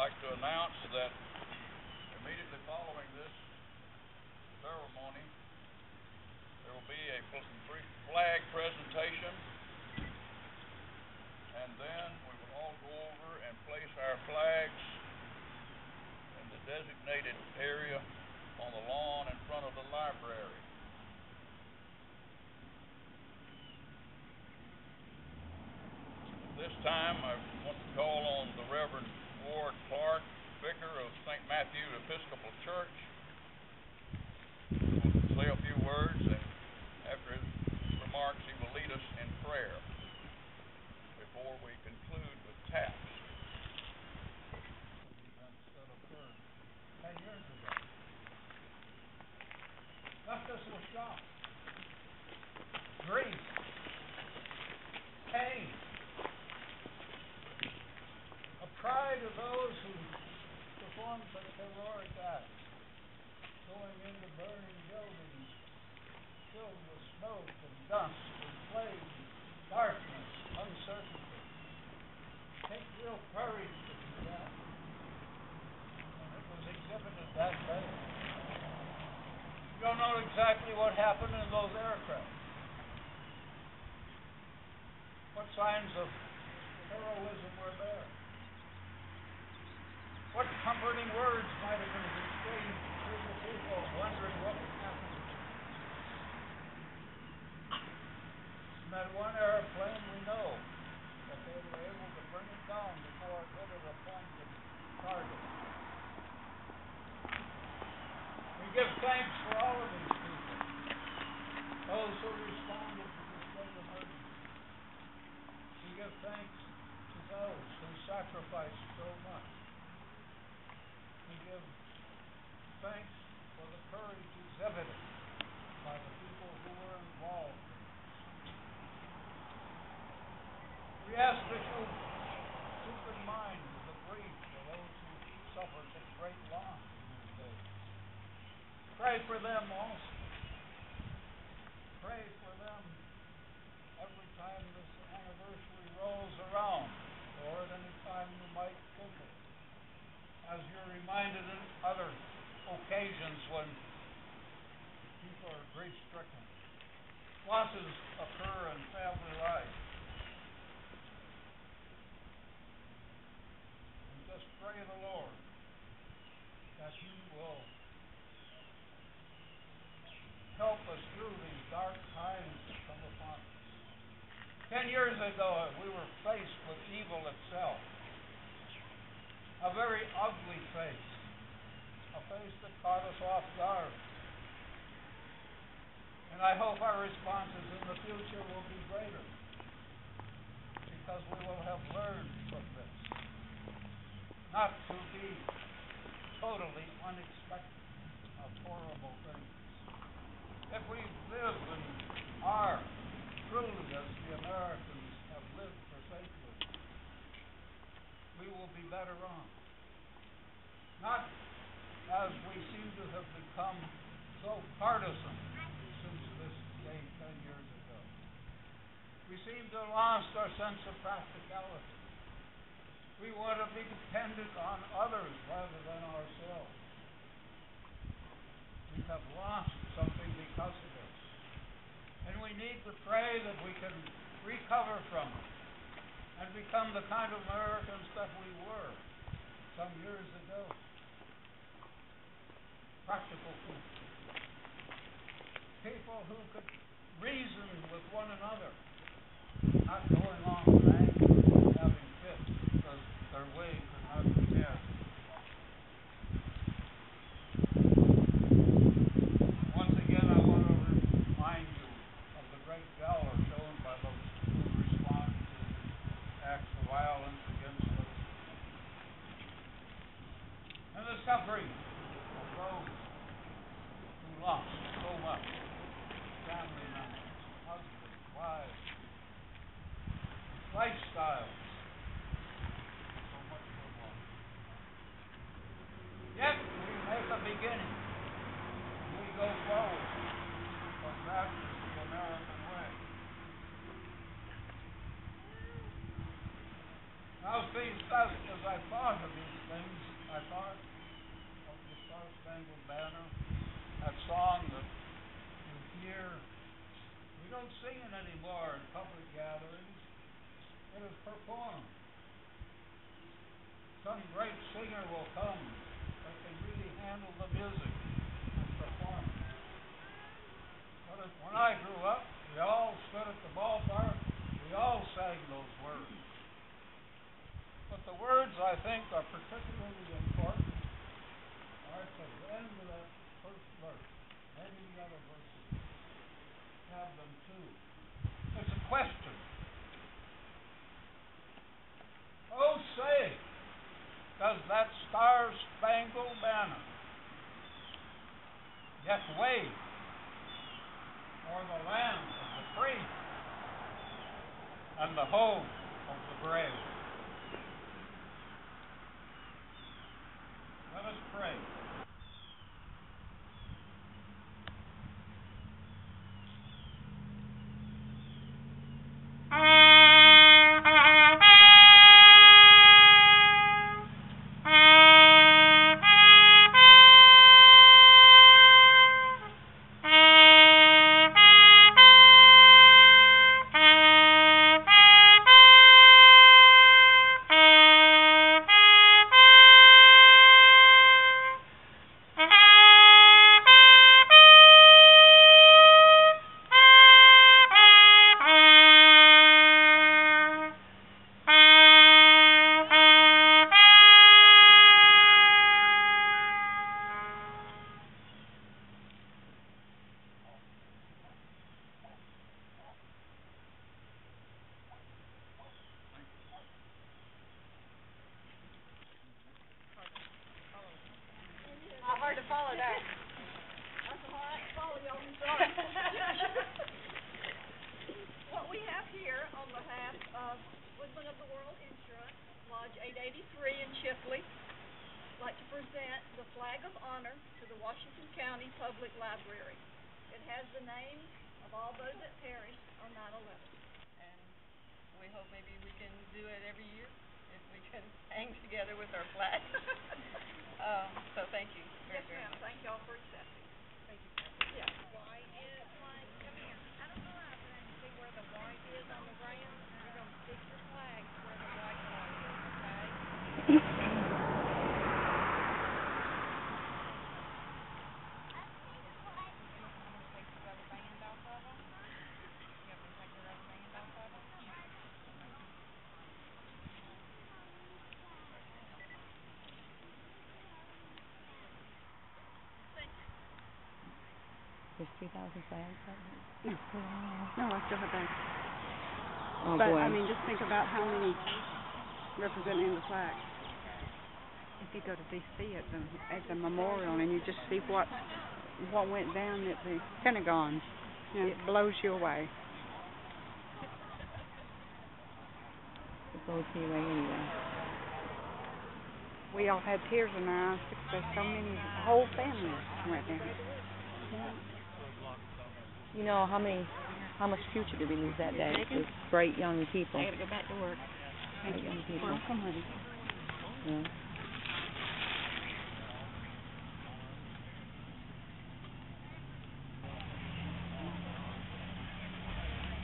Like to announce that immediately following this ceremony, there will be a flag presentation, and then we will all go over and place our flags in the designated area on the lawn in front of the library. This time, I want to call on the Reverend Ward Clark, vicar of St. Matthew Episcopal Church, who will say a few words, and after his remarks, he will lead us in prayer before we conclude with taps. Events that occurred 10 years ago left us with shock, grief, pain. Pride of those who performed such heroic acts, going into burning buildings filled with smoke and dust and flames, darkness, uncertainty. Take real courage to do that. And it was exhibited that day. You don't know exactly what happened in those aircraft. What signs of heroism were there? What comforting words might have been received through the people wondering what would happen? In that one airplane, we know that they were able to bring it down before it hit an appointed target. We give thanks for all of these people, those who responded to this great emergency. We give thanks to those who sacrificed so much. We give thanks for the courage exhibited by the people who were involved. We ask that you keep in mind the grief for those who suffered such great loss in these days. Pray for them also. Pray for them every time this anniversary rolls around, or at any time you might think of it. As you're reminded in other occasions when people are grief-stricken. Losses occur in family life. And just pray the Lord that He will help us through these dark times that come upon us. 10 years ago, we were faced with evil itself. A very ugly face, a face that caught us off guard. And I hope our responses in the future will be greater, because we will have learned from this not to be totally unexpected of horrible things. If we live and are truly as the Americans have lived for centuries, we will be better on. Not as we seem to have become so partisan since this day 10 years ago. We seem to have lost our sense of practicality. We want to be dependent on others rather than ourselves. We have lost something because of this. And we need to pray that we can recover from it and become the kind of Americans that we were some years ago. Practical people. People who could reason with one another, not going on with anger and having fits because their way could not be had. Once again, I want to remind you of the great valor shown by those who respond acts of violence against us, and the suffering of those who lost so much, family members, husbands, wives, lifestyles. Yet we make a beginning. We go forward, because that is the American way. Now, see, as I thought of these things, I thought of the Star-Spangled Banner, that song that you hear. We don't sing it anymore in public gatherings. It is performed. Some great singer will come that can really handle the music and perform it. But when I grew up, we all stood at the ballpark. We all sang those words. But the words, I think, are particularly important are at the end of that first verse. Maybe the other verses have them too. It's a question. Oh, say, does that star-spangled banner yet wave o'er the land of the free and the home of the brave? Let us pray. Hard to follow that. That's all right. Follow y'all. I'm sorry. What we have here on behalf of Woodmen of the World Insurance, Lodge 883 in Chipley, I'd like to present the flag of honor to the Washington County Public Library. It has the names of all those that perished on 9/11. And we hope maybe we can do it every year if we can hang together with our flag. So thank you very, very much. Thank you all for accepting. Thank you. Yeah. White is like, come here. I don't know out there and see where the white is on the ground. You're going to stick your flag where the white line is, okay? You want me to take the rubber band off of them? You want me to take the rubber band off of them? There's 3,000 flags out here? No, I still have that. Oh, But, boy. I mean, just think about how many representing the flag. If you go to D.C. at the memorial and you just see what went down at the Pentagon, it blows you away. It blows me away anyway. We all had tears in our eyes because so many, whole families went down. You know how much future did we lose that day? With bright young people. I gotta go back to work. Bright young people. Welcome, honey. Yeah.